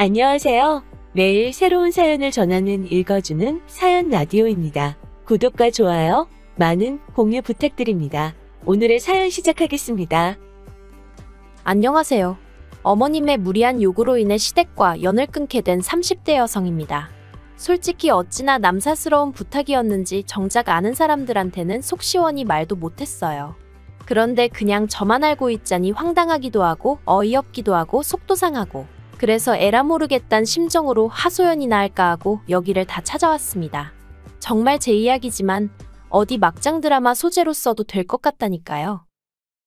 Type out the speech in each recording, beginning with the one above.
안녕하세요. 매일 새로운 사연을 전하는 읽어주는 사연 라디오입니다. 구독과 좋아요, 많은 공유 부탁드립니다. 오늘의 사연 시작하겠습니다. 안녕하세요. 어머님의 무리한 요구로 인해 시댁과 연을 끊게 된 30대 여성입니다. 솔직히 어찌나 남사스러운 부탁이었는지 정작 아는 사람들한테는 속 시원히 말도 못했어요. 그런데 그냥 저만 알고 있자니 황당하기도 하고 어이없기도 하고 속도 상하고, 그래서 에라 모르겠단 심정으로 하소연이나 할까 하고 여기를 다 찾아왔습니다. 정말 제 이야기지만 어디 막장 드라마 소재로 써도 될 것 같다니까요.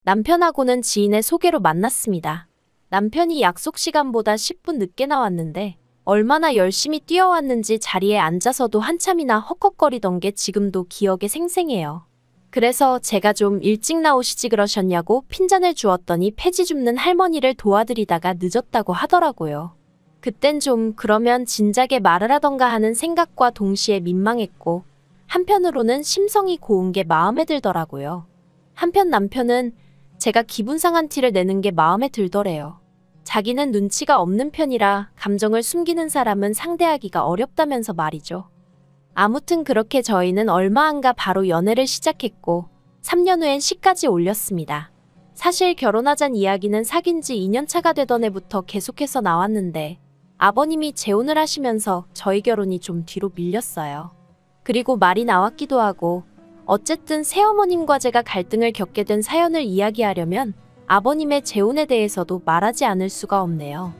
남편하고는 지인의 소개로 만났습니다. 남편이 약속 시간보다 10분 늦게 나왔는데 얼마나 열심히 뛰어왔는지 자리에 앉아서도 한참이나 헉헉거리던 게 지금도 기억에 생생해요. 그래서 제가 좀 일찍 나오시지 그러셨냐고 핀잔을 주었더니 폐지 줍는 할머니를 도와드리다가 늦었다고 하더라고요. 그땐 좀 그러면 진작에 말을 하던가 하는 생각과 동시에 민망했고, 한편으로는 심성이 고운 게 마음에 들더라고요. 한편 남편은 제가 기분 상한 티를 내는 게 마음에 들더래요. 자기는 눈치가 없는 편이라 감정을 숨기는 사람은 상대하기가 어렵다면서 말이죠. 아무튼 그렇게 저희는 얼마 안 가 바로 연애를 시작했고 3년 후엔 시까지 올렸습니다. 사실 결혼하잔 이야기는 사귄 지 2년 차가 되던 해부터 계속해서 나왔는데 아버님이 재혼을 하시면서 저희 결혼이 좀 뒤로 밀렸어요. 그리고 말이 나왔기도 하고, 어쨌든 새어머님과 제가 갈등을 겪게 된 사연을 이야기하려면 아버님의 재혼에 대해서도 말하지 않을 수가 없네요.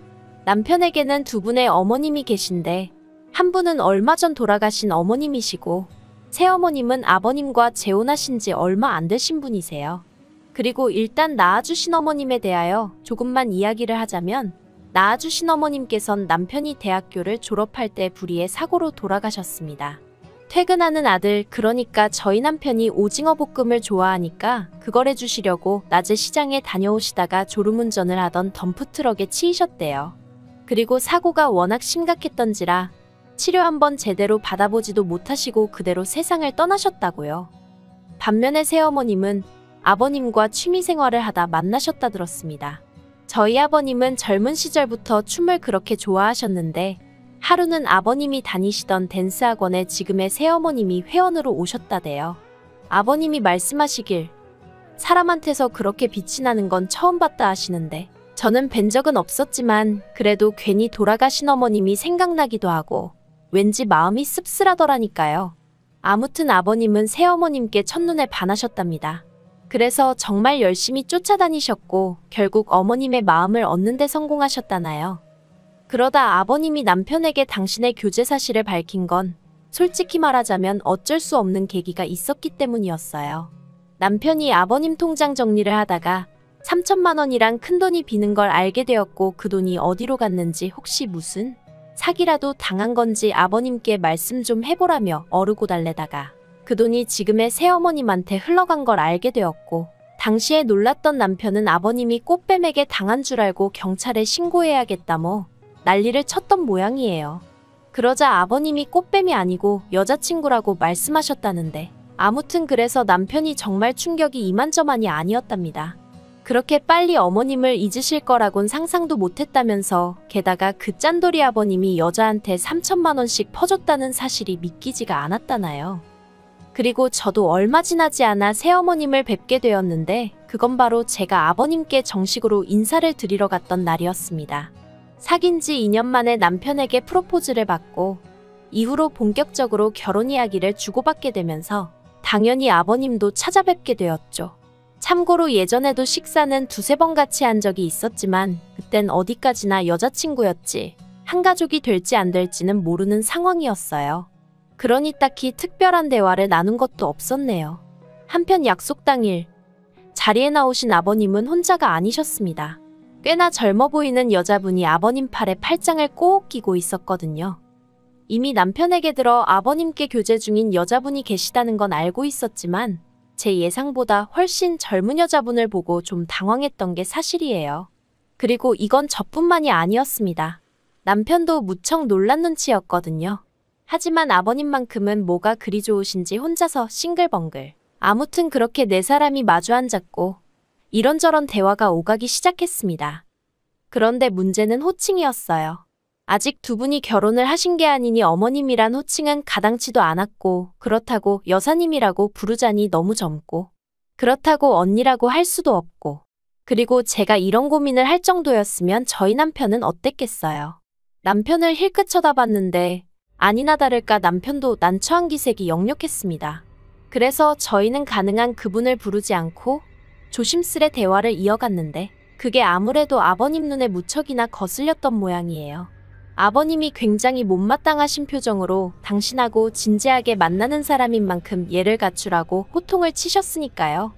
남편에게는 두 분의 어머님이 계신데 한 분은 얼마 전 돌아가신 어머님이시고 새어머님은 아버님과 재혼하신 지 얼마 안 되신 분이세요. 그리고 일단 낳아주신 어머님에 대하여 조금만 이야기를 하자면, 낳아주신 어머님께선 남편이 대학교를 졸업할 때 불의의 사고로 돌아가셨습니다. 퇴근하는 아들, 그러니까 저희 남편이 오징어 볶음을 좋아하니까 그걸 해주시려고 낮에 시장에 다녀오시다가 졸음운전을 하던 덤프트럭에 치이셨대요. 그리고 사고가 워낙 심각했던지라 치료 한번 제대로 받아보지도 못하시고 그대로 세상을 떠나셨다고요. 반면에 새어머님은 아버님과 취미생활을 하다 만나셨다 들었습니다. 저희 아버님은 젊은 시절부터 춤을 그렇게 좋아하셨는데 하루는 아버님이 다니시던 댄스 학원에 지금의 새어머님이 회원으로 오셨다대요. 아버님이 말씀하시길, 사람한테서 그렇게 빛이 나는 건 처음 봤다 하시는데, 저는 뵌 적은 없었지만 그래도 괜히 돌아가신 어머님이 생각나기도 하고 왠지 마음이 씁쓸하더라니까요. 아무튼 아버님은 새어머님께 첫눈에 반하셨답니다. 그래서 정말 열심히 쫓아다니셨고 결국 어머님의 마음을 얻는 데 성공하셨다나요. 그러다 아버님이 남편에게 당신의 교제 사실을 밝힌 건 솔직히 말하자면 어쩔 수 없는 계기가 있었기 때문이었어요. 남편이 아버님 통장 정리를 하다가 3천만 원이란 큰돈이 비는 걸 알게 되었고 그 돈이 어디로 갔는지 혹시 무슨 사기라도 당한 건지 아버님께 말씀 좀 해보라며 어르고 달래다가 그 돈이 지금의 새어머님한테 흘러간 걸 알게 되었고, 당시에 놀랐던 남편은 아버님이 꽃뱀에게 당한 줄 알고 경찰에 신고해야겠다 뭐 난리를 쳤던 모양이에요. 그러자 아버님이 꽃뱀이 아니고 여자친구라고 말씀하셨다는데, 아무튼 그래서 남편이 정말 충격이 이만저만이 아니었답니다. 그렇게 빨리 어머님을 잊으실 거라곤 상상도 못했다면서, 게다가 그 짠돌이 아버님이 여자한테 3천만 원씩 퍼줬다는 사실이 믿기지가 않았다나요. 그리고 저도 얼마 지나지 않아 새어머님을 뵙게 되었는데 그건 바로 제가 아버님께 정식으로 인사를 드리러 갔던 날이었습니다. 사귄 지 2년 만에 남편에게 프로포즈를 받고 이후로 본격적으로 결혼 이야기를 주고받게 되면서 당연히 아버님도 찾아뵙게 되었죠. 참고로 예전에도 식사는 두세 번 같이 한 적이 있었지만 그땐 어디까지나 여자친구였지 한 가족이 될지 안 될지는 모르는 상황이었어요. 그러니 딱히 특별한 대화를 나눈 것도 없었네요. 한편 약속 당일 자리에 나오신 아버님은 혼자가 아니셨습니다. 꽤나 젊어 보이는 여자분이 아버님 팔에 팔짱을 꼭 끼고 있었거든요. 이미 남편에게 들어 아버님께 교제 중인 여자분이 계시다는 건 알고 있었지만 제 예상보다 훨씬 젊은 여자분을 보고 좀 당황했던 게 사실이에요. 그리고 이건 저뿐만이 아니었습니다. 남편도 무척 놀란 눈치였거든요. 하지만 아버님만큼은 뭐가 그리 좋으신지 혼자서 싱글벙글. 아무튼 그렇게 네 사람이 마주 앉았고 이런저런 대화가 오가기 시작했습니다. 그런데 문제는 호칭이었어요. 아직 두 분이 결혼을 하신 게 아니니 어머님이란 호칭은 가당치도 않았고, 그렇다고 여사님이라고 부르자니 너무 젊고, 그렇다고 언니라고 할 수도 없고, 그리고 제가 이런 고민을 할 정도였으면 저희 남편은 어땠겠어요. 남편을 힐끗 쳐다봤는데 아니나 다를까 남편도 난처한 기색이 역력했습니다. 그래서 저희는 가능한 그분을 부르지 않고 조심스레 대화를 이어갔는데 그게 아무래도 아버님 눈에 무척이나 거슬렸던 모양이에요. 아버님이 굉장히 못마땅하신 표정으로 당신하고 진지하게 만나는 사람인 만큼 예를 갖추라고 호통을 치셨으니까요.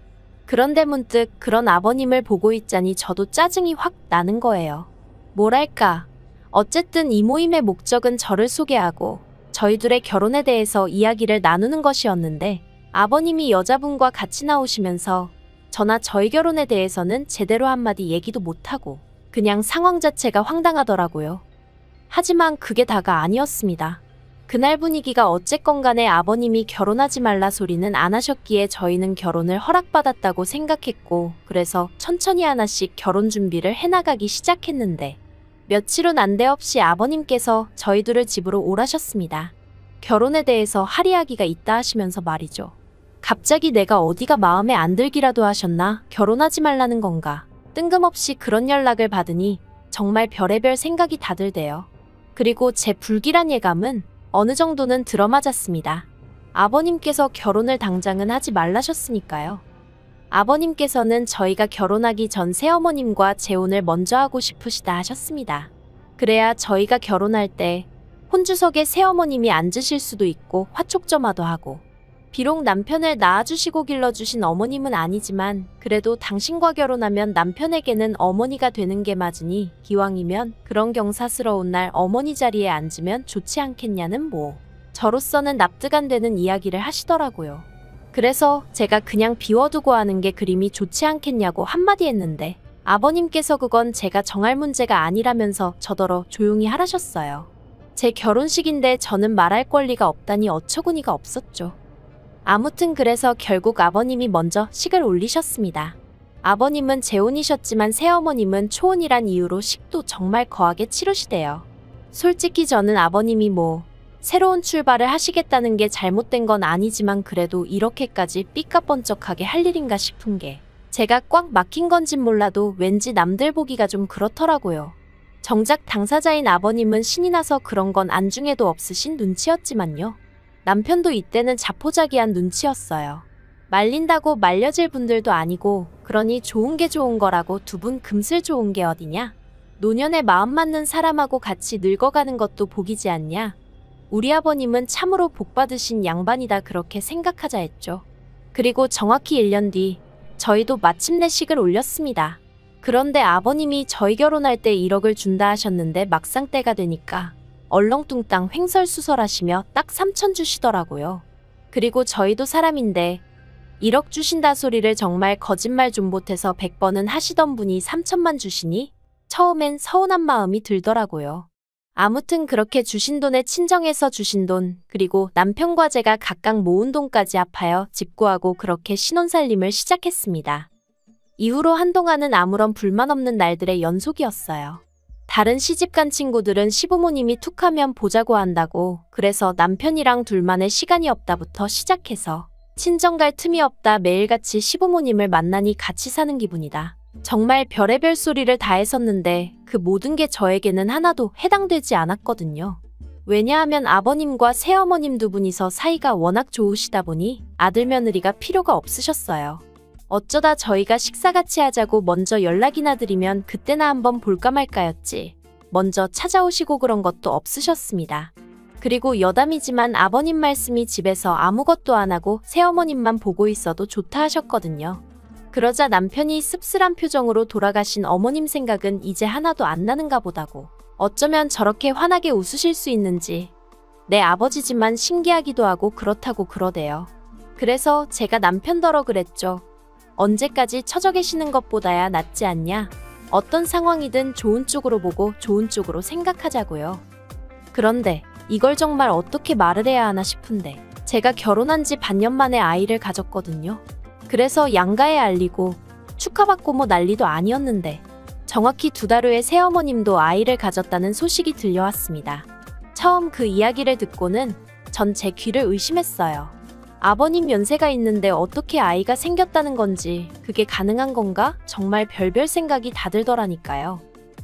그런데 문득 그런 아버님을 보고 있자니 저도 짜증이 확 나는 거예요. 뭐랄까. 어쨌든 이 모임의 목적은 저를 소개하고 저희 둘의 결혼에 대해서 이야기를 나누는 것이었는데 아버님이 여자분과 같이 나오시면서 저나 저희 결혼에 대해서는 제대로 한마디 얘기도 못하고 그냥 상황 자체가 황당하더라고요. 하지만 그게 다가 아니었습니다. 그날 분위기가 어쨌건 간에 아버님이 결혼하지 말라 소리는 안 하셨기에 저희는 결혼을 허락받았다고 생각했고 그래서 천천히 하나씩 결혼 준비를 해나가기 시작했는데 며칠 후 난데없이 아버님께서 저희 둘을 집으로 오라셨습니다. 결혼에 대해서 할 이야기가 있다 하시면서 말이죠. 갑자기 내가 어디가 마음에 안 들기라도 하셨나? 결혼하지 말라는 건가? 뜬금없이 그런 연락을 받으니 정말 별의별 생각이 다 들대요. 그리고 제 불길한 예감은 어느 정도는 들어맞았습니다. 아버님께서 결혼을 당장은 하지 말라셨으니까요. 아버님께서는 저희가 결혼하기 전 새어머님과 재혼을 먼저 하고 싶으시다 하셨습니다. 그래야 저희가 결혼할 때 혼주석에 새어머님이 앉으실 수도 있고 화촉점화도 하고 비록 남편을 낳아주시고 길러주신 어머님은 아니지만 그래도 당신과 결혼하면 남편에게는 어머니가 되는 게 맞으니 기왕이면 그런 경사스러운 날 어머니 자리에 앉으면 좋지 않겠냐는 저로서는 납득 안 되는 이야기를 하시더라고요. 그래서 제가 그냥 비워두고 하는 게 그림이 좋지 않겠냐고 한마디 했는데 아버님께서 그건 제가 정할 문제가 아니라면서 저더러 조용히 하라셨어요. 제 결혼식인데 저는 말할 권리가 없다니 어처구니가 없었죠. 아무튼 그래서 결국 아버님이 먼저 식을 올리셨습니다. 아버님은 재혼이셨지만 새어머님은 초혼이란 이유로 식도 정말 거하게 치르시대요. 솔직히 저는 아버님이 새로운 출발을 하시겠다는 게 잘못된 건 아니지만 그래도 이렇게까지 삐까뻔쩍하게 할 일인가 싶은 게 제가 꽉 막힌 건진 몰라도 왠지 남들 보기가 좀 그렇더라고요. 정작 당사자인 아버님은 신이 나서 그런 건 안중에도 없으신 눈치였지만요. 남편도 이때는 자포자기한 눈치였어요. 말린다고 말려질 분들도 아니고 그러니 좋은 게 좋은 거라고 두 분 금슬 좋은 게 어디냐? 노년에 마음 맞는 사람하고 같이 늙어가는 것도 복이지 않냐? 우리 아버님은 참으로 복받으신 양반이다 그렇게 생각하자 했죠. 그리고 정확히 1년 뒤 저희도 마침내 식을 올렸습니다. 그런데 아버님이 저희 결혼할 때 1억을 준다 하셨는데 막상 때가 되니까 얼렁뚱땅 횡설수설하시며 딱 3천 주시더라고요. 그리고 저희도 사람인데 1억 주신다 소리를 정말 거짓말 좀 못해서 100번은 하시던 분이 3천만 주시니 처음엔 서운한 마음이 들더라고요. 아무튼 그렇게 주신 돈에 친정에서 주신 돈, 그리고 남편과 제가 각각 모은 돈까지 합하여 집 구하고 그렇게 신혼살림을 시작했습니다. 이후로 한동안은 아무런 불만 없는 날들의 연속이었어요. 다른 시집간 친구들은 시부모님이 툭하면 보자고 한다고 그래서 남편이랑 둘만의 시간이 없다부터 시작해서 친정 갈 틈이 없다 매일같이 시부모님을 만나니 같이 사는 기분이다. 정말 별의별 소리를 다 했었는데 그 모든 게 저에게는 하나도 해당되지 않았거든요. 왜냐하면 아버님과 새어머님 두 분이서 사이가 워낙 좋으시다 보니 아들 며느리가 필요가 없으셨어요. 어쩌다 저희가 식사 같이 하자고 먼저 연락이나 드리면 그때나 한번 볼까 말까였지. 먼저 찾아오시고 그런 것도 없으셨습니다. 그리고 여담이지만 아버님 말씀이 집에서 아무것도 안 하고 새어머님만 보고 있어도 좋다 하셨거든요. 그러자 남편이 씁쓸한 표정으로 돌아가신 어머님 생각은 이제 하나도 안 나는가 보다고. 어쩌면 저렇게 환하게 웃으실 수 있는지. 내 아버지지만 신기하기도 하고 그렇다고 그러대요. 그래서 제가 남편더러 그랬죠. 언제까지 처져 계시는 것보다야 낫지 않냐? 어떤 상황이든 좋은 쪽으로 보고 좋은 쪽으로 생각하자고요. 그런데 이걸 정말 어떻게 말을 해야 하나 싶은데 제가 결혼한 지 반년 만에 아이를 가졌거든요. 그래서 양가에 알리고 축하받고 난리도 아니었는데 정확히 2달 후에 새어머님도 아이를 가졌다는 소식이 들려왔습니다. 처음 그 이야기를 듣고는 전 제 귀를 의심했어요. 아버님 연세가 있는데 어떻게 아이가 생겼다는 건지, 그게 가능한 건가? 정말 별별 생각이 다 들더라니까요.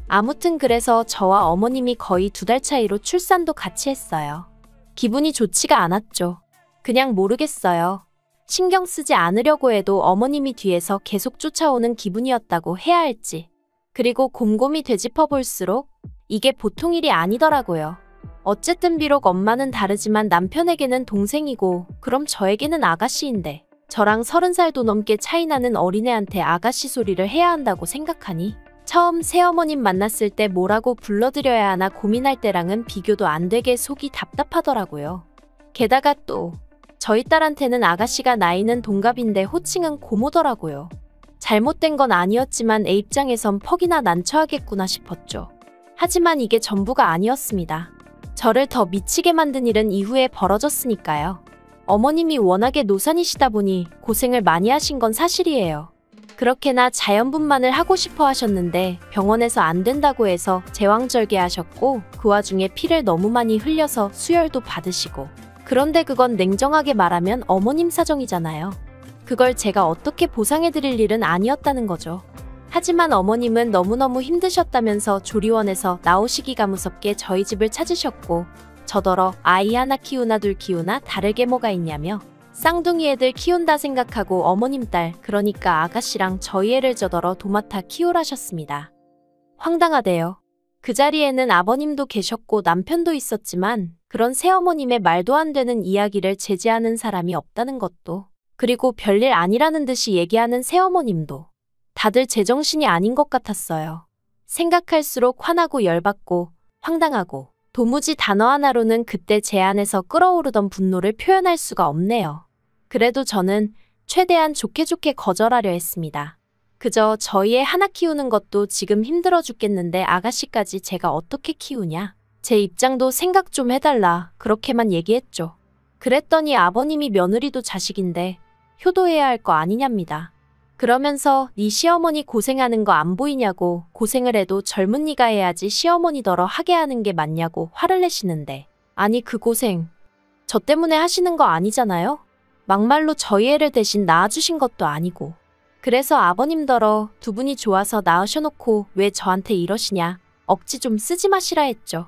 아무튼 그래서 저와 어머님이 거의 2달 차이로 출산도 같이 했어요. 기분이 좋지가 않았죠. 그냥 모르겠어요. 신경 쓰지 않으려고 해도 어머님이 뒤에서 계속 쫓아오는 기분이었다고 해야 할지. 그리고 곰곰이 되짚어볼수록 이게 보통 일이 아니더라고요. 어쨌든 비록 엄마는 다르지만 남편에게는 동생이고, 그럼 저에게는 아가씨인데, 저랑 30살도 넘게 차이나는 어린애한테 아가씨 소리를 해야 한다고 생각하니 처음 새어머님 만났을 때 뭐라고 불러드려야 하나 고민할 때랑은 비교도 안 되게 속이 답답하더라고요. 게다가 또 저희 딸한테는 아가씨가 나이는 동갑인데 호칭은 고모더라고요. 잘못된 건 아니었지만 애 입장에선 퍽이나 난처하겠구나 싶었죠. 하지만 이게 전부가 아니었습니다. 저를 더 미치게 만든 일은 이후에 벌어졌으니까요. 어머님이 워낙에 노산이시다 보니 고생을 많이 하신 건 사실이에요. 그렇게나 자연분만을 하고 싶어 하셨는데 병원에서 안 된다고 해서 제왕절개 하셨고, 그 와중에 피를 너무 많이 흘려서 수혈도 받으시고. 그런데 그건 냉정하게 말하면 어머님 사정이잖아요. 그걸 제가 어떻게 보상해드릴 일은 아니었다는 거죠. 하지만 어머님은 너무너무 힘드셨다면서 조리원에서 나오시기가 무섭게 저희 집을 찾으셨고, 저더러 아이 하나 키우나 둘 키우나 다르게 뭐가 있냐며 쌍둥이 애들 키운다 생각하고 어머님 딸, 그러니까 아가씨랑 저희 애를 저더러 도맡아 키우라셨습니다. 황당하대요. 그 자리에는 아버님도 계셨고 남편도 있었지만 그런 새어머님의 말도 안 되는 이야기를 제지하는 사람이 없다는 것도, 그리고 별일 아니라는 듯이 얘기하는 새어머님도 다들 제정신이 아닌 것 같았어요. 생각할수록 화나고 열받고 황당하고, 도무지 단어 하나로는 그때 제 안에서 끓어오르던 분노를 표현할 수가 없네요. 그래도 저는 최대한 좋게 거절하려 했습니다. 그저 저희 애 하나 키우는 것도 지금 힘들어 죽겠는데 아가씨까지 제가 어떻게 키우냐. 제 입장도 생각 좀 해달라, 그렇게만 얘기했죠. 그랬더니 아버님이 며느리도 자식인데 효도해야 할 거 아니냐입니다. 그러면서 네 시어머니 고생하는 거 안 보이냐고, 고생을 해도 젊은이가 해야지 시어머니더러 하게 하는 게 맞냐고 화를 내시는데, 아니 그 고생 저 때문에 하시는 거 아니잖아요? 막말로 저희 애를 대신 낳아주신 것도 아니고. 그래서 아버님더러 두 분이 좋아서 낳으셔놓고 왜 저한테 이러시냐, 억지 좀 쓰지 마시라 했죠.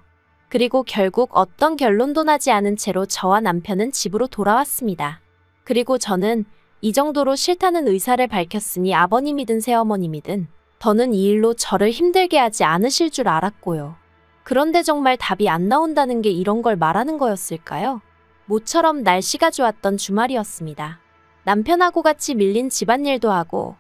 그리고 결국 어떤 결론도 나지 않은 채로 저와 남편은 집으로 돌아왔습니다. 그리고 저는 이 정도로 싫다는 의사를 밝혔으니 아버님이든 새어머님이든 더는 이 일로 저를 힘들게 하지 않으실 줄 알았고요. 그런데 정말 답이 안 나온다는 게 이런 걸 말하는 거였을까요? 모처럼 날씨가 좋았던 주말이었습니다. 남편하고 같이 밀린 집안일도 하고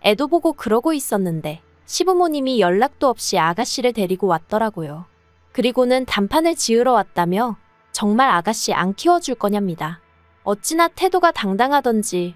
애도 보고 그러고 있었는데 시부모님이 연락도 없이 아가씨를 데리고 왔더라고요. 그리고는 단판을 지으러 왔다며 정말 아가씨 안 키워줄 거냐입니다. 어찌나 태도가 당당하던지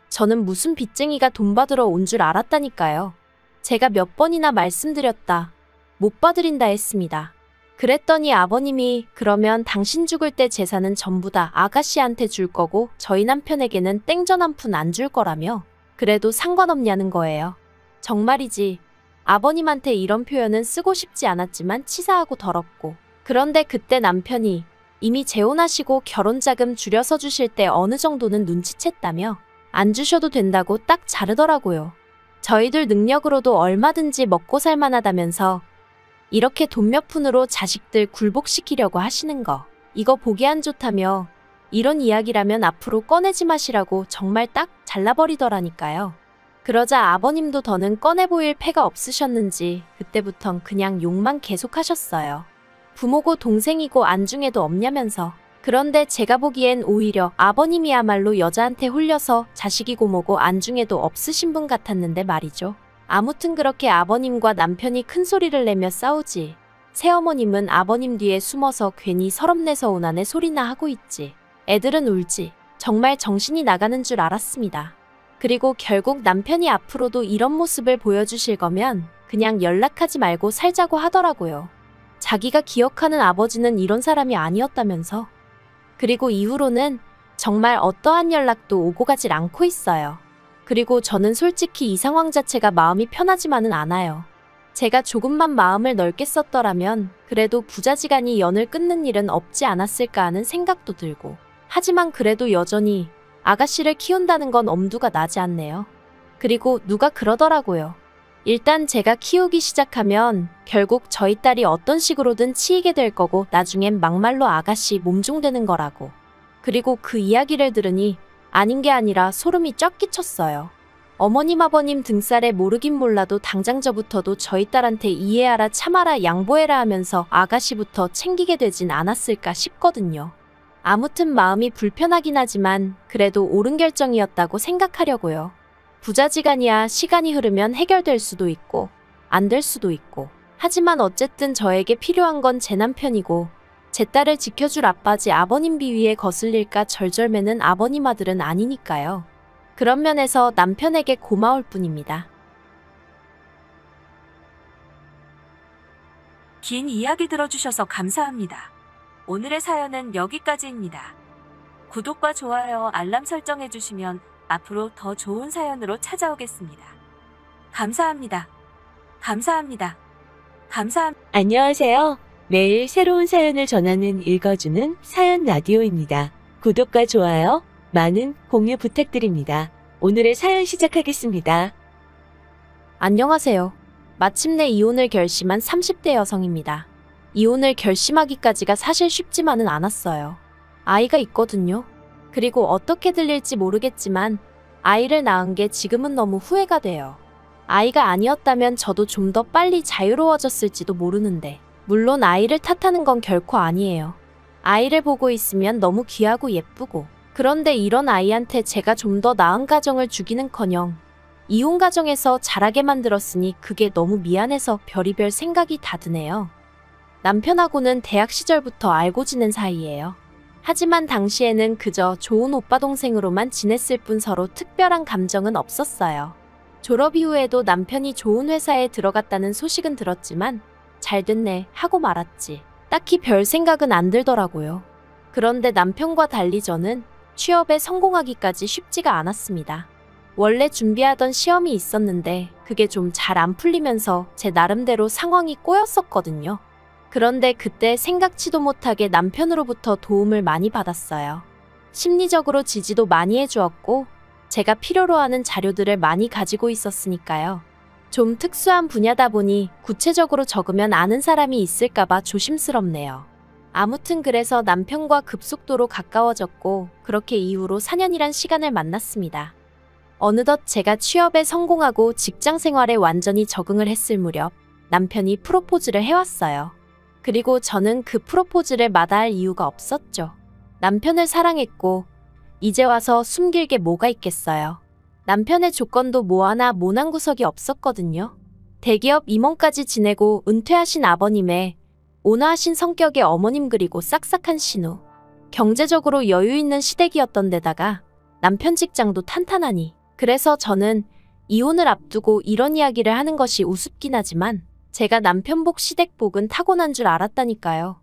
저는 무슨 빚쟁이가 돈 받으러 온 줄 알았다니까요. 제가 몇 번이나 말씀드렸다, 못 봐드린다 했습니다. 그랬더니 아버님이 그러면 당신 죽을 때 재산은 전부 다 아가씨한테 줄 거고 저희 남편에게는 땡전 한 푼 안 줄 거라며 그래도 상관없냐는 거예요. 정말이지 아버님한테 이런 표현은 쓰고 싶지 않았지만 치사하고 더럽고, 그런데 그때 남편이 이미 재혼하시고 결혼자금 줄여서 주실 때 어느 정도는 눈치챘다며 안 주셔도 된다고 딱 자르더라고요. 저희들 능력으로도 얼마든지 먹고 살만하다면서 이렇게 돈 몇 푼으로 자식들 굴복시키려고 하시는 거, 이거 보기 안 좋다며 이런 이야기라면 앞으로 꺼내지 마시라고 정말 딱 잘라버리더라니까요. 그러자 아버님도 더는 꺼내 보일 패가 없으셨는지 그때부턴 그냥 욕만 계속하셨어요. 부모고 동생이고 안중에도 없냐면서. 그런데 제가 보기엔 오히려 아버님이야말로 여자한테 홀려서 자식이고 뭐고 안중에도 없으신 분 같았는데 말이죠. 아무튼 그렇게 아버님과 남편이 큰 소리를 내며 싸우지, 새어머님은 아버님 뒤에 숨어서 괜히 서럽내서 오나네 소리나 하고 있지, 애들은 울지, 정말 정신이 나가는 줄 알았습니다. 그리고 결국 남편이 앞으로도 이런 모습을 보여주실 거면 그냥 연락하지 말고 살자고 하더라고요. 자기가 기억하는 아버지는 이런 사람이 아니었다면서. 그리고 이후로는 정말 어떠한 연락도 오고 가질 않고 있어요. 그리고 저는 솔직히 이 상황 자체가 마음이 편하지만은 않아요. 제가 조금만 마음을 넓게 썼더라면 그래도 부자지간이 연을 끊는 일은 없지 않았을까 하는 생각도 들고, 하지만 그래도 여전히 아가씨를 키운다는 건 엄두가 나지 않네요. 그리고 누가 그러더라고요. 일단 제가 키우기 시작하면 결국 저희 딸이 어떤 식으로든 치이게 될 거고 나중엔 막말로 아가씨 몸종되는 거라고. 그리고 그 이야기를 들으니 아닌 게 아니라 소름이 쫙 끼쳤어요. 어머님 아버님 등살에 모르긴 몰라도 당장 저부터도 저희 딸한테 이해하라 참아라 양보해라 하면서 아가씨부터 챙기게 되진 않았을까 싶거든요. 아무튼 마음이 불편하긴 하지만 그래도 옳은 결정이었다고 생각하려고요. 부자지간이야 시간이 흐르면 해결될 수도 있고 안 될 수도 있고, 하지만 어쨌든 저에게 필요한 건 제 남편이고 제 딸을 지켜줄 아빠지 아버님 비위에 거슬릴까 절절매는 아버님 아들은 아니니까요. 그런 면에서 남편에게 고마울 뿐입니다. 긴 이야기 들어주셔서 감사합니다. 오늘의 사연은 여기까지입니다. 구독과 좋아요, 알람 설정해주시면 앞으로 더 좋은 사연으로 찾아오겠습니다. 감사합니다. 감사합니다. 안녕하세요. 매일 새로운 사연을 전하는 읽어주는 사연 라디오입니다. 구독과 좋아요, 많은 공유 부탁드립니다. 오늘의 사연 시작하겠습니다. 안녕하세요. 마침내 이혼을 결심한 30대 여성입니다. 이혼을 결심하기까지가 사실 쉽지만은 않았어요. 아이가 있거든요. 그리고 어떻게 들릴지 모르겠지만 아이를 낳은 게 지금은 너무 후회가 돼요. 아이가 아니었다면 저도 좀 더 빨리 자유로워졌을지도 모르는데, 물론 아이를 탓하는 건 결코 아니에요. 아이를 보고 있으면 너무 귀하고 예쁘고, 그런데 이런 아이한테 제가 좀 더 나은 가정을 주기는커녕 이혼 가정에서 자라게 만들었으니 그게 너무 미안해서 별의별 생각이 다 드네요. 남편하고는 대학 시절부터 알고 지낸 사이예요. 하지만 당시에는 그저 좋은 오빠 동생으로만 지냈을 뿐 서로 특별한 감정은 없었어요. 졸업 이후에도 남편이 좋은 회사에 들어갔다는 소식은 들었지만 잘 됐네 하고 말았지. 딱히 별 생각은 안 들더라고요. 그런데 남편과 달리 저는 취업에 성공하기까지 쉽지가 않았습니다. 원래 준비하던 시험이 있었는데 그게 좀 잘 안 풀리면서 제 나름대로 상황이 꼬였었거든요. 그런데 그때 생각지도 못하게 남편으로부터 도움을 많이 받았어요. 심리적으로 지지도 많이 해주었고 제가 필요로 하는 자료들을 많이 가지고 있었으니까요. 좀 특수한 분야다 보니 구체적으로 적으면 아는 사람이 있을까봐 조심스럽네요. 아무튼 그래서 남편과 급속도로 가까워졌고 그렇게 이후로 4년이란 시간을 만났습니다. 어느덧 제가 취업에 성공하고 직장 생활에 완전히 적응을 했을 무렵 남편이 프로포즈를 해왔어요. 그리고 저는 그 프로포즈를 마다할 이유가 없었죠. 남편을 사랑했고 이제 와서 숨길 게 뭐가 있겠어요. 남편의 조건도 뭐 하나 모난 구석이 없었거든요. 대기업 임원까지 지내고 은퇴하신 아버님의 온화하신 성격의 어머님 그리고 싹싹한 신우. 경제적으로 여유 있는 시댁이었던 데다가 남편 직장도 탄탄하니. 그래서 저는 이혼을 앞두고 이런 이야기를 하는 것이 우습긴 하지만 제가 남편복 시댁복은 타고난 줄 알았다니까요.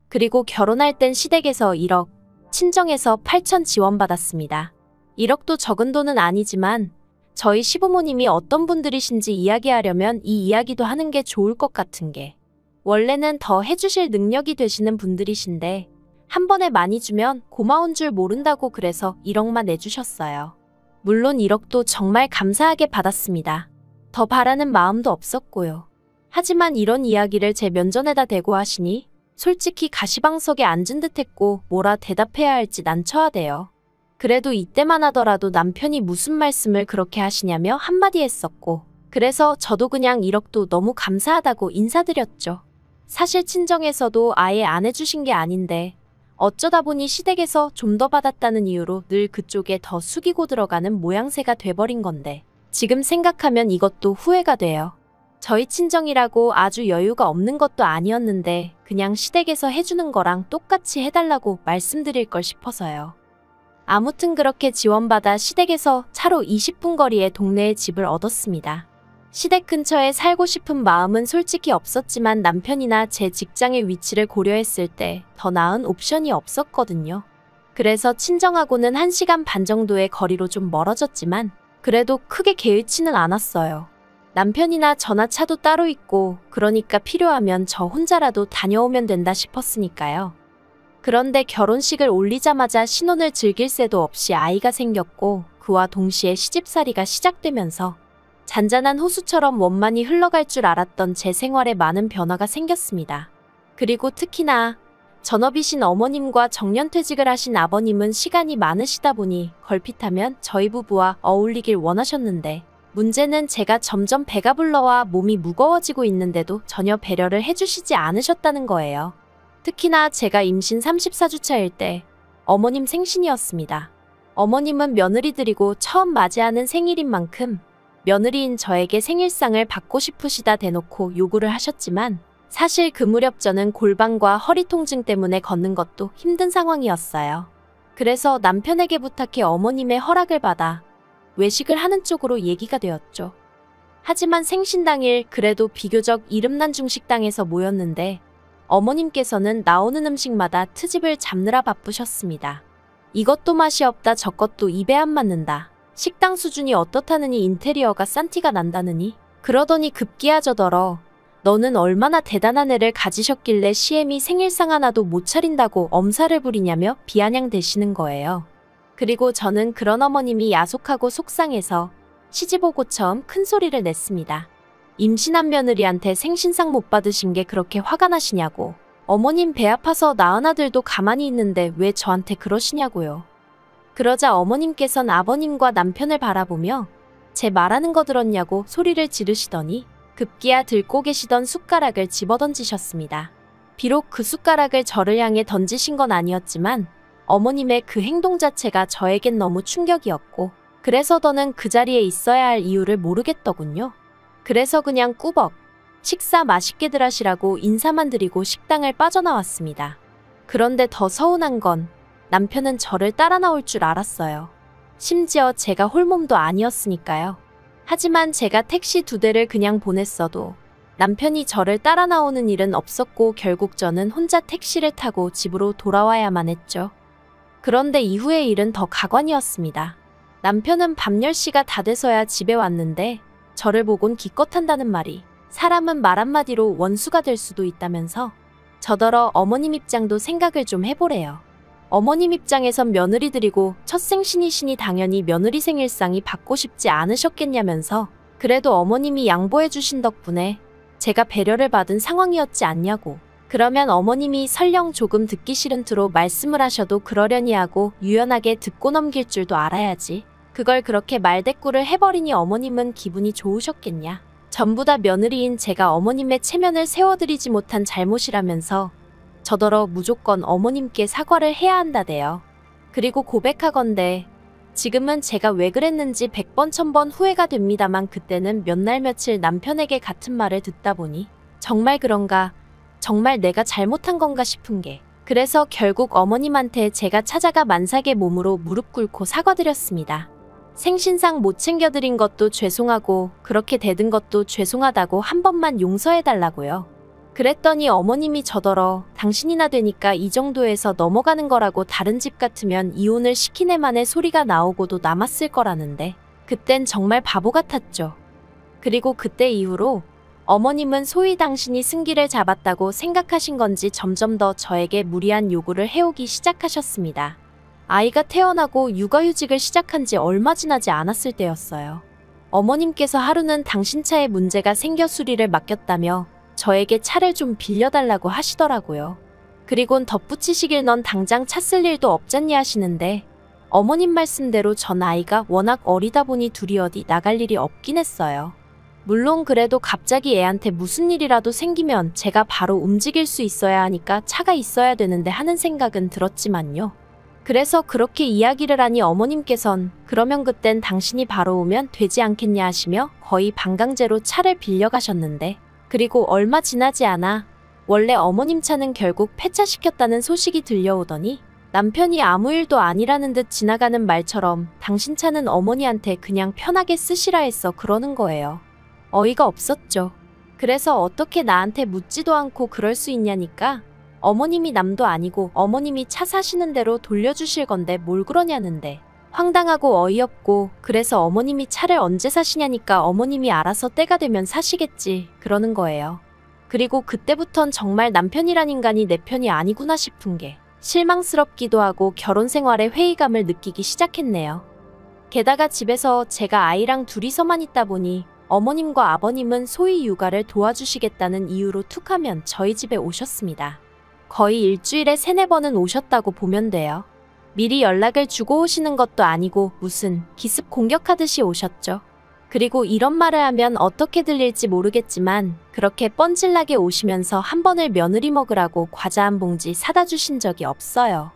그리고 결혼할 땐 시댁에서 1억, 친정에서 8천 지원받았습니다. 1억도 적은 돈은 아니지만 저희 시부모님이 어떤 분들이신지 이야기하려면 이 이야기도 하는 게 좋을 것 같은 게, 원래는 더 해주실 능력이 되시는 분들이신데 한 번에 많이 주면 고마운 줄 모른다고 그래서 1억만 내주셨어요. 물론 1억도 정말 감사하게 받았습니다. 더 바라는 마음도 없었고요. 하지만 이런 이야기를 제 면전에다 대고 하시니 솔직히 가시방석에 앉은 듯했고 뭐라 대답해야 할지 난처하대요. 그래도 이때만 하더라도 남편이 무슨 말씀을 그렇게 하시냐며 한마디 했었고, 그래서 저도 그냥 1억도 너무 감사하다고 인사드렸죠. 사실 친정에서도 아예 안 해주신 게 아닌데 어쩌다 보니 시댁에서 좀 더 받았다는 이유로 늘 그쪽에 더 숙이고 들어가는 모양새가 돼버린 건데 지금 생각하면 이것도 후회가 돼요. 저희 친정이라고 아주 여유가 없는 것도 아니었는데 그냥 시댁에서 해주는 거랑 똑같이 해달라고 말씀드릴 걸 싶어서요. 아무튼 그렇게 지원받아 시댁에서 차로 20분 거리의 동네에 집을 얻었습니다. 시댁 근처에 살고 싶은 마음은 솔직히 없었지만 남편이나 제 직장의 위치를 고려했을 때 더 나은 옵션이 없었거든요. 그래서 친정하고는 1시간 반 정도의 거리로 좀 멀어졌지만 그래도 크게 개의치는 않았어요. 남편이나 저나 차도 따로 있고 그러니까 필요하면 저 혼자라도 다녀오면 된다 싶었으니까요. 그런데 결혼식을 올리자마자 신혼을 즐길 새도 없이 아이가 생겼고 그와 동시에 시집살이가 시작되면서 잔잔한 호수처럼 원만히 흘러갈 줄 알았던 제 생활에 많은 변화가 생겼습니다. 그리고 특히나 전업이신 어머님과 정년퇴직을 하신 아버님은 시간이 많으시다 보니 걸핏하면 저희 부부와 어울리길 원하셨는데 문제는 제가 점점 배가 불러와 몸이 무거워지고 있는데도 전혀 배려를 해주시지 않으셨다는 거예요. 특히나 제가 임신 34주차일 때 어머님 생신이었습니다. 어머님은 며느리들이고 처음 맞이하는 생일인 만큼 며느리인 저에게 생일상을 받고 싶으시다 대놓고 요구를 하셨지만 사실 그 무렵 저는 골반과 허리 통증 때문에 걷는 것도 힘든 상황이었어요. 그래서 남편에게 부탁해 어머님의 허락을 받아 외식을 하는 쪽으로 얘기가 되었죠. 하지만 생신 당일 그래도 비교적 이름난 중식당에서 모였는데 어머님께서는 나오는 음식마다 트집을 잡느라 바쁘셨습니다. 이것도 맛이 없다 저것도 입에 안 맞는다. 식당 수준이 어떻다느니 인테리어가 싼 티가 난다느니 그러더니 급기야 저더러 너는 얼마나 대단한 애를 가지셨길래 시엠이 생일상 하나도 못 차린다고 엄살을 부리냐며 비아냥대시는 거예요. 그리고 저는 그런 어머님이 야속하고 속상해서 시집 오고 처음 큰 소리를 냈습니다. 임신한 며느리한테 생신상 못 받으신 게 그렇게 화가 나시냐고. 어머님 배 아파서 낳은 아들도 가만히 있는데 왜 저한테 그러시냐고요. 그러자 어머님께선 아버님과 남편을 바라보며 제 말하는 거 들었냐고 소리를 지르시더니 급기야 들고 계시던 숟가락을 집어던지셨습니다. 비록 그 숟가락을 저를 향해 던지신 건 아니었지만 어머님의 그 행동 자체가 저에겐 너무 충격이었고 그래서 더는 그 자리에 있어야 할 이유를 모르겠더군요. 그래서 그냥 꾸벅 식사 맛있게들 하시라고 인사만 드리고 식당을 빠져나왔습니다. 그런데 더 서운한 건 남편은 저를 따라 나올 줄 알았어요. 심지어 제가 홀몸도 아니었으니까요. 하지만 제가 택시 2대를 그냥 보냈어도 남편이 저를 따라 나오는 일은 없었고 결국 저는 혼자 택시를 타고 집으로 돌아와야만 했죠. 그런데 이후의 일은 더 가관이었습니다. 남편은 밤 10시가 다 돼서야 집에 왔는데 저를 보곤 기껏한다는 말이 사람은 말 한마디로 원수가 될 수도 있다면서 저더러 어머님 입장도 생각을 좀 해보래요. 어머님 입장에선 며느리들이고 첫 생신이시니 당연히 며느리 생일상이 받고 싶지 않으셨겠냐면서 그래도 어머님이 양보해 주신 덕분에 제가 배려를 받은 상황이었지 않냐고. 그러면 어머님이 설령 조금 듣기 싫은 투로 말씀을 하셔도 그러려니 하고 유연하게 듣고 넘길 줄도 알아야지. 그걸 그렇게 말대꾸를 해버리니 어머님은 기분이 좋으셨겠냐. 전부 다 며느리인 제가 어머님의 체면을 세워드리지 못한 잘못이라면서 저더러 무조건 어머님께 사과를 해야 한다대요. 그리고 고백하건대 지금은 제가 왜 그랬는지 100번 1000번 후회가 됩니다만 그때는 몇 날 며칠 남편에게 같은 말을 듣다 보니 정말 그런가, 정말 내가 잘못한 건가 싶은 게 그래서 결국 어머님한테 제가 찾아가 만삭의 몸으로 무릎 꿇고 사과드렸습니다. 생신상 못 챙겨드린 것도 죄송하고 그렇게 대든 것도 죄송하다고 한 번만 용서해달라고요. 그랬더니 어머님이 저더러 당신이나 되니까 이 정도에서 넘어가는 거라고 다른 집 같으면 이혼을 시킨 애만의 소리가 나오고도 남았을 거라는데 그땐 정말 바보 같았죠. 그리고 그때 이후로 어머님은 소위 당신이 승기를 잡았다고 생각하신 건지 점점 더 저에게 무리한 요구를 해오기 시작하셨습니다. 아이가 태어나고 육아휴직을 시작한 지 얼마 지나지 않았을 때였어요. 어머님께서 하루는 당신 차에 문제가 생겨 수리를 맡겼다며 저에게 차를 좀 빌려달라고 하시더라고요. 그리곤 덧붙이시길 넌 당장 차 쓸 일도 없잖니 하시는데 어머님 말씀대로 전 아이가 워낙 어리다 보니 둘이 어디 나갈 일이 없긴 했어요. 물론 그래도 갑자기 애한테 무슨 일이라도 생기면 제가 바로 움직일 수 있어야 하니까 차가 있어야 되는데 하는 생각은 들었지만요. 그래서 그렇게 이야기를 하니 어머님께선 그러면 그땐 당신이 바로 오면 되지 않겠냐 하시며 거의 반강제로 차를 빌려가셨는데 그리고 얼마 지나지 않아 원래 어머님 차는 결국 폐차시켰다는 소식이 들려오더니 남편이 아무 일도 아니라는 듯 지나가는 말처럼 당신 차는 어머니한테 그냥 편하게 쓰시라 했어 그러는 거예요. 어이가 없었죠. 그래서 어떻게 나한테 묻지도 않고 그럴 수 있냐니까 어머님이 남도 아니고 어머님이 차 사시는 대로 돌려주실 건데 뭘 그러냐는데 황당하고 어이없고 그래서 어머님이 차를 언제 사시냐니까 어머님이 알아서 때가 되면 사시겠지 그러는 거예요. 그리고 그때부턴 정말 남편이란 인간이 내 편이 아니구나 싶은 게 실망스럽기도 하고 결혼 생활에 회의감을 느끼기 시작했네요. 게다가 집에서 제가 아이랑 둘이서만 있다 보니 어머님과 아버님은 소위 육아를 도와주시겠다는 이유로 툭하면 저희 집에 오셨습니다. 거의 일주일에 3-4번은 오셨다고 보면 돼요. 미리 연락을 주고 오시는 것도 아니고 무슨 기습 공격하듯이 오셨죠. 그리고 이런 말을 하면 어떻게 들릴지 모르겠지만 그렇게 뻔질나게 오시면서 한 번을 며느리 먹으라고 과자 한 봉지 사다 주신 적이 없어요.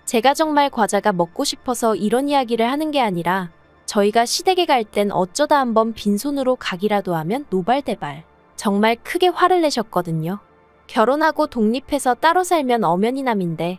제가 정말 과자가 먹고 싶어서 이런 이야기를 하는 게 아니라 저희가 시댁에 갈 땐 어쩌다 한번 빈손으로 가기라도 하면 노발대발 정말 크게 화를 내셨거든요. 결혼하고 독립해서 따로 살면 엄연히남인데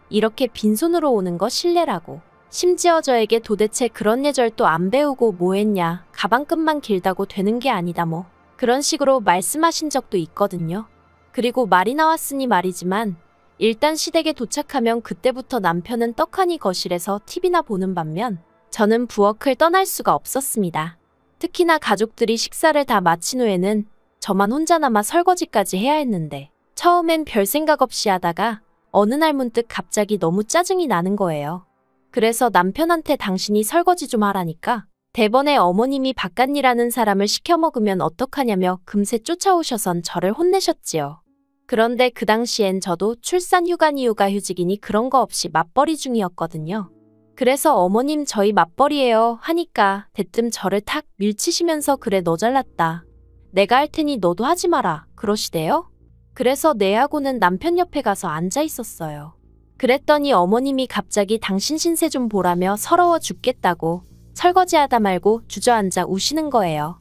이렇게 빈손으로 오는 거 실례라고. 심지어 저에게 도대체 그런 예절도 안 배우고 뭐 했냐, 가방끈만 길다고 되는 게 아니다 뭐 그런 식으로 말씀하신 적도 있거든요. 그리고 말이 나왔으니 말이지만 일단 시댁에 도착하면 그때부터 남편은 떡하니 거실에서 TV나 보는 반면 저는 부엌을 떠날 수가 없었습니다. 특히나 가족들이 식사를 다 마친 후에는 저만 혼자 남아 설거지까지 해야 했는데 처음엔 별 생각 없이 하다가 어느 날 문득 갑자기 너무 짜증이 나는 거예요. 그래서 남편한테 당신이 설거지 좀 하라니까 대번에 어머님이 바깥일하는 사람을 시켜 먹으면 어떡하냐며 금세 쫓아오셔선 저를 혼내셨지요. 그런데 그 당시엔 저도 출산 휴가니 육아휴직이니 그런 거 없이 맞벌이 중이었거든요. 그래서 어머님 저희 맞벌이에요 하니까 대뜸 저를 탁 밀치시면서 그래 너 잘났다. 내가 할 테니 너도 하지 마라 그러시대요. 그래서 내하고는 남편 옆에 가서 앉아 있었어요. 그랬더니 어머님이 갑자기 당신 신세 좀 보라며 서러워 죽겠다고 설거지하다 말고 주저앉아 우시는 거예요.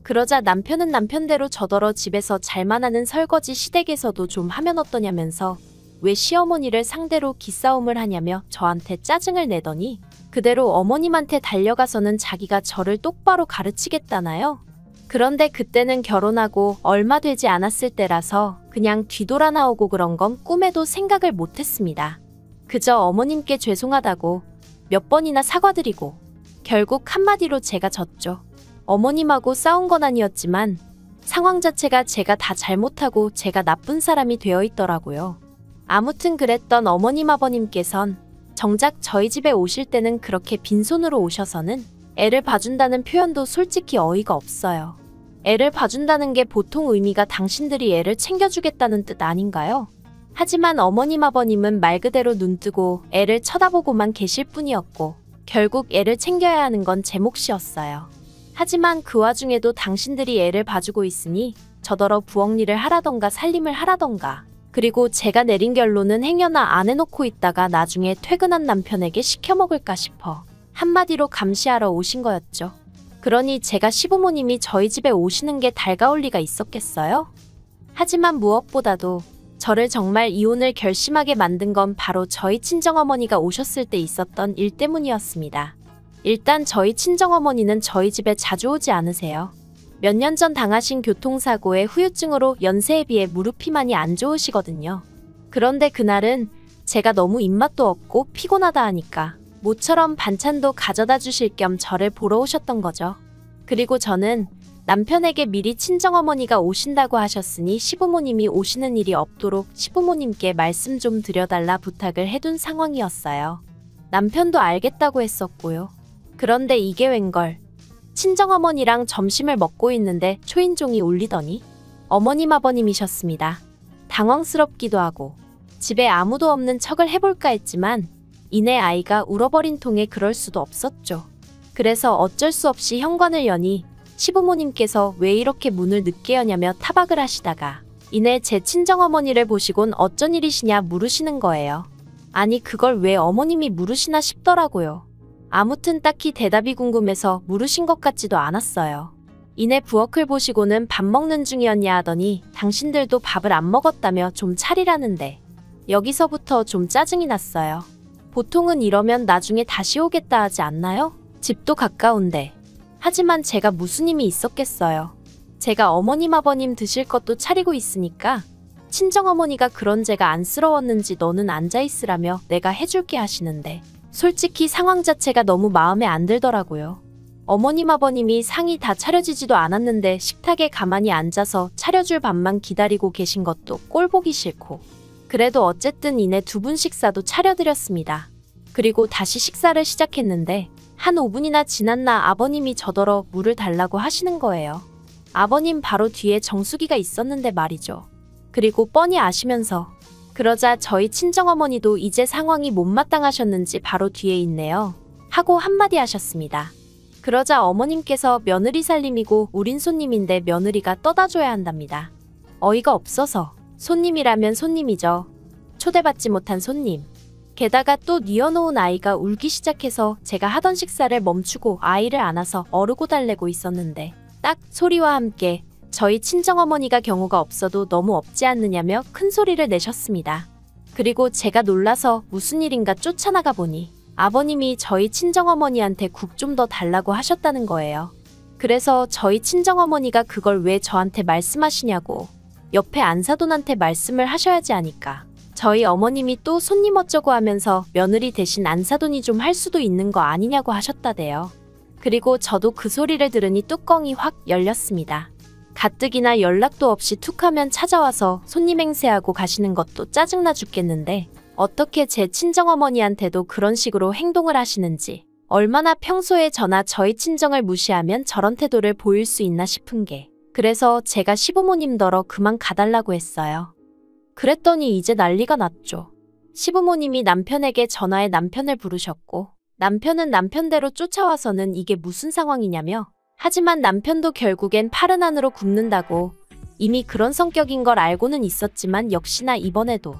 그러자 남편은 남편대로 저더러 집에서 잘만 하는 설거지 시댁에서도 좀 하면 어떠냐면서 왜 시어머니를 상대로 기싸움을 하냐며 저한테 짜증을 내더니 그대로 어머님한테 달려가서는 자기가 저를 똑바로 가르치겠다나요? 그런데 그때는 결혼하고 얼마 되지 않았을 때라서 그냥 뒤돌아 나오고 그런 건 꿈에도 생각을 못했습니다. 그저 어머님께 죄송하다고 몇 번이나 사과드리고 결국 한마디로 제가 졌죠. 어머님하고 싸운 건 아니었지만 상황 자체가 제가 다 잘못하고 제가 나쁜 사람이 되어 있더라고요. 아무튼 그랬던 어머님 아버님께선 정작 저희 집에 오실 때는 그렇게 빈손으로 오셔서는 애를 봐준다는 표현도 솔직히 어이가 없어요. 애를 봐준다는 게 보통 의미가 당신들이 애를 챙겨주겠다는 뜻 아닌가요? 하지만 어머님 아버님은 말 그대로 눈뜨고 애를 쳐다보고만 계실 뿐이었고 결국 애를 챙겨야 하는 건 제 몫이었어요. 하지만 그 와중에도 당신들이 애를 봐주고 있으니 저더러 부엌 일을 하라던가 살림을 하라던가 그리고 제가 내린 결론은 행여나 안 해놓고 있다가 나중에 퇴근한 남편에게 시켜먹을까 싶어 한마디로 감시하러 오신 거였죠. 그러니 제가 시부모님이 저희 집에 오시는 게 달가울 리가 있었겠어요? 하지만 무엇보다도 저를 정말 이혼을 결심하게 만든 건 바로 저희 친정어머니가 오셨을 때 있었던 일 때문이었습니다. 일단 저희 친정어머니는 저희 집에 자주 오지 않으세요. 몇 년 전 당하신 교통사고의 후유증으로 연세에 비해 무릎이 많이 안 좋으시거든요. 그런데 그날은 제가 너무 입맛도 없고 피곤하다 하니까 모처럼 반찬도 가져다 주실 겸 저를 보러 오셨던 거죠. 그리고 저는 남편에게 미리 친정어머니가 오신다고 하셨으니 시부모님이 오시는 일이 없도록 시부모님께 말씀 좀 드려달라 부탁을 해둔 상황이었어요. 남편도 알겠다고 했었고요. 그런데 이게 웬걸. 친정어머니랑 점심을 먹고 있는데 초인종이 울리더니 어머님 아버님이셨습니다. 당황스럽기도 하고 집에 아무도 없는 척을 해볼까 했지만 이내 아이가 울어버린 통에 그럴 수도 없었죠. 그래서 어쩔 수 없이 현관을 여니 시부모님께서 왜 이렇게 문을 늦게 여냐며 타박을 하시다가 이내 제 친정어머니를 보시곤 어쩐 일이시냐 물으시는 거예요. 아니 그걸 왜 어머님이 물으시나 싶더라고요. 아무튼 딱히 대답이 궁금해서 물으신 것 같지도 않았어요. 이내 부엌을 보시고는 밥 먹는 중이었냐 하더니 당신들도 밥을 안 먹었다며 좀 차리라는데 여기서부터 좀 짜증이 났어요. 보통은 이러면 나중에 다시 오겠다 하지 않나요? 집도 가까운데. 하지만 제가 무슨 힘이 있었겠어요. 제가 어머님 아버님 드실 것도 차리고 있으니까 친정어머니가 그런 제가 안쓰러웠는지 너는 앉아있으라며 내가 해줄게 하시는데 솔직히 상황 자체가 너무 마음에 안 들더라고요. 어머님 아버님이 상이 다 차려지지도 않았는데 식탁에 가만히 앉아서 차려줄 밥만 기다리고 계신 것도 꼴보기 싫고. 그래도 어쨌든 이내 2분 식사도 차려드렸습니다. 그리고 다시 식사를 시작했는데 한 5분이나 지났나 아버님이 저더러 물을 달라고 하시는 거예요. 아버님 바로 뒤에 정수기가 있었는데 말이죠. 그리고 뻔히 아시면서. 그러자 저희 친정어머니도 이제 상황이 못마땅하셨는지 바로 뒤에 있네요. 하고 한마디 하셨습니다. 그러자 어머님께서 며느리 살림이고 우린 손님인데 며느리가 떠다줘야 한답니다. 어이가 없어서. 손님이라면 손님이죠. 초대받지 못한 손님. 게다가 또 뉘어놓은 아이가 울기 시작해서 제가 하던 식사를 멈추고 아이를 안아서 어르고 달래고 있었는데 딱 소리와 함께 저희 친정어머니가 경우가 없어도 너무 없지 않느냐며 큰 소리를 내셨습니다. 그리고 제가 놀라서 무슨 일인가 쫓아나가 보니 아버님이 저희 친정어머니한테 국 좀 더 달라고 하셨다는 거예요. 그래서 저희 친정어머니가 그걸 왜 저한테 말씀하시냐고 옆에 안사돈한테 말씀을 하셔야지 하니까 저희 어머님이 또 손님 어쩌고 하면서 며느리 대신 안사돈이 좀 할 수도 있는 거 아니냐고 하셨다대요. 그리고 저도 그 소리를 들으니 뚜껑이 확 열렸습니다. 가뜩이나 연락도 없이 툭하면 찾아와서 손님 행세하고 가시는 것도 짜증나 죽겠는데 어떻게 제 친정어머니한테도 그런 식으로 행동을 하시는지, 얼마나 평소에 저나 저희 친정을 무시하면 저런 태도를 보일 수 있나 싶은 게, 그래서 제가 시부모님더러 그만 가달라고 했어요. 그랬더니 이제 난리가 났죠. 시부모님이 남편에게 전화해 남편을 부르셨고 남편은 남편대로 쫓아와서는 이게 무슨 상황이냐며, 하지만 남편도 결국엔 팔은 안으로 굽는다고, 이미 그런 성격인 걸 알고는 있었지만 역시나 이번에도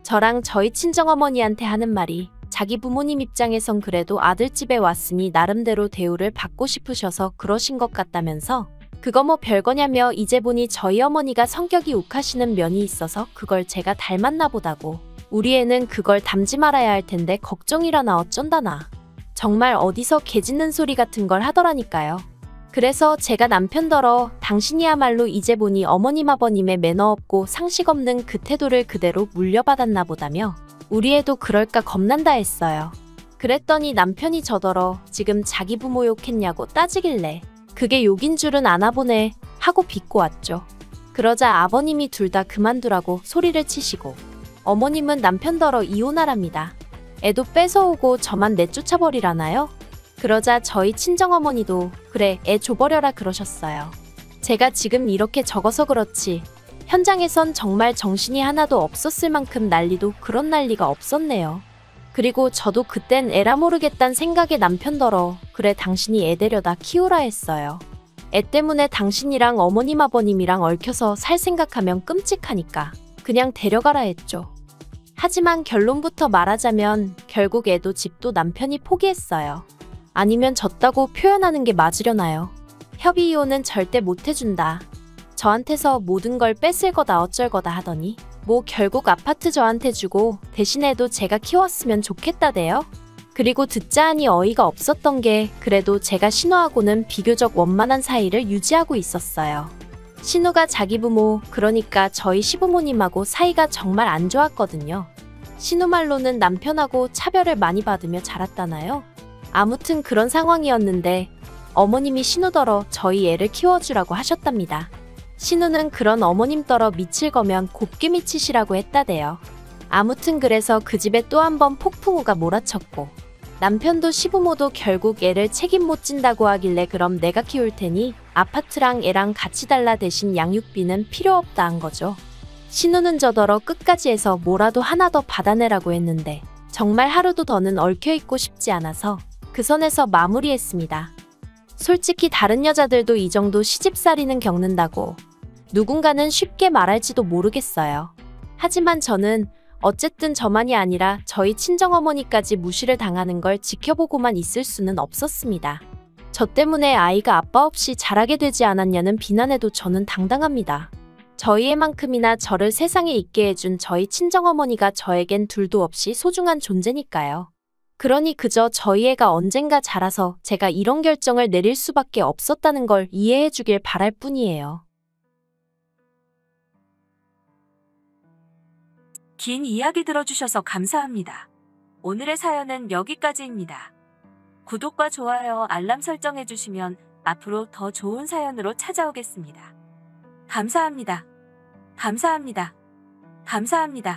저랑 저희 친정어머니한테 하는 말이 자기 부모님 입장에선 그래도 아들집에 왔으니 나름대로 대우를 받고 싶으셔서 그러신 것 같다면서, 그거 뭐 별거냐며 이제 보니 저희 어머니가 성격이 욱하시는 면이 있어서 그걸 제가 닮았나 보다고, 우리 애는 그걸 닮지 말아야 할 텐데 걱정이라나 어쩐다나, 정말 어디서 개 짖는 소리 같은 걸 하더라니까요. 그래서 제가 남편더러 당신이야말로 이제 보니 어머님 아버님의 매너 없고 상식 없는 그 태도를 그대로 물려받았나 보다며 우리 애도 그럴까 겁난다 했어요. 그랬더니 남편이 저더러 지금 자기 부모 욕했냐고 따지길래 그게 욕인 줄은 아나 보네 하고 비꼬 왔죠. 그러자 아버님이 둘 다 그만두라고 소리를 치시고 어머님은 남편더러 이혼하랍니다. 애도 뺏어오고 저만 내쫓아버리라나요? 그러자 저희 친정어머니도 그래 애 줘버려라 그러셨어요. 제가 지금 이렇게 적어서 그렇지 현장에선 정말 정신이 하나도 없었을 만큼 난리도 그런 난리가 없었네요. 그리고 저도 그땐 에라 모르겠단 생각에 남편더러 그래 당신이 애 데려다 키우라 했어요. 애 때문에 당신이랑 어머님 아버님이랑 얽혀서 살 생각하면 끔찍하니까 그냥 데려가라 했죠. 하지만 결론부터 말하자면 결국 애도 집도 남편이 포기했어요. 아니면 졌다고 표현하는 게 맞으려나요? 협의 이혼은 절대 못 해준다. 저한테서 모든 걸 뺏을 거다 어쩔 거다 하더니 뭐 결국 아파트 저한테 주고 대신에도 제가 키웠으면 좋겠다대요. 그리고 듣자 하니 어이가 없었던 게 그래도 제가 신우하고는 비교적 원만한 사이를 유지하고 있었어요. 신우가 자기 부모, 그러니까 저희 시부모님하고 사이가 정말 안 좋았거든요. 신우 말로는 남편하고 차별을 많이 받으며 자랐다나요? 아무튼 그런 상황이었는데 어머님이 신우더러 저희 애를 키워주라고 하셨답니다. 신우는 그런 어머님더러 미칠 거면 곱게 미치시라고 했다대요. 아무튼 그래서 그 집에 또 한 번 폭풍우가 몰아쳤고 남편도 시부모도 결국 애를 책임 못 진다고 하길래 그럼 내가 키울 테니 아파트랑 애랑 같이 달라 대신 양육비는 필요 없다 한 거죠. 신우는 저더러 끝까지 해서 뭐라도 하나 더 받아내라고 했는데 정말 하루도 더는 얽혀있고 싶지 않아서 그 선에서 마무리했습니다. 솔직히 다른 여자들도 이 정도 시집살이는 겪는다고 누군가는 쉽게 말할지도 모르겠어요. 하지만 저는 어쨌든 저만이 아니라 저희 친정어머니까지 무시를 당하는 걸 지켜보고만 있을 수는 없었습니다. 저 때문에 아이가 아빠 없이 자라게 되지 않았냐는 비난에도 저는 당당합니다. 저희 애만큼이나 저를 세상에 있게 해준 저희 친정어머니가 저에겐 둘도 없이 소중한 존재니까요. 그러니 그저 저희 애가 언젠가 자라서 제가 이런 결정을 내릴 수밖에 없었다는 걸 이해해 주길 바랄 뿐이에요. 긴 이야기 들어주셔서 감사합니다. 오늘의 사연은 여기까지입니다. 구독과 좋아요, 알람 설정해주시면 앞으로 더 좋은 사연으로 찾아오겠습니다. 감사합니다. 감사합니다. 감사합니다.